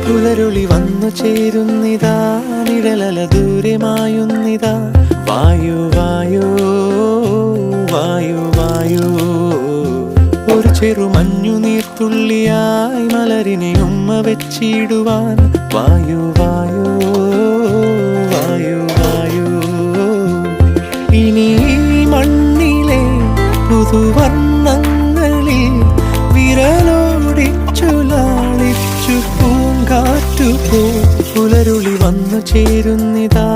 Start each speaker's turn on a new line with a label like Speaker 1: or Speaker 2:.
Speaker 1: പുലരുളി വന്നു ചേരുന്നിതാ, നിഴലല ദൂരെ മായുന്നിതാ. വായു വായു വായു വായു, ഒരു ചെറു മഞ്ഞു നീർത്തുള്ളിയായി മലരിനെ ഉമ്മ വെച്ചിടുവാൻ. വായു വായു വായു വായു, ഇനി മണ്ണിലെ പുതുവർണ്ണങ്ങളിൽ വിരലോടിച്ചു ലാളിച്ചു പൂങ്കാറ്റു പോ. പുലരുളി വന്നു ചേരുന്നിതാ,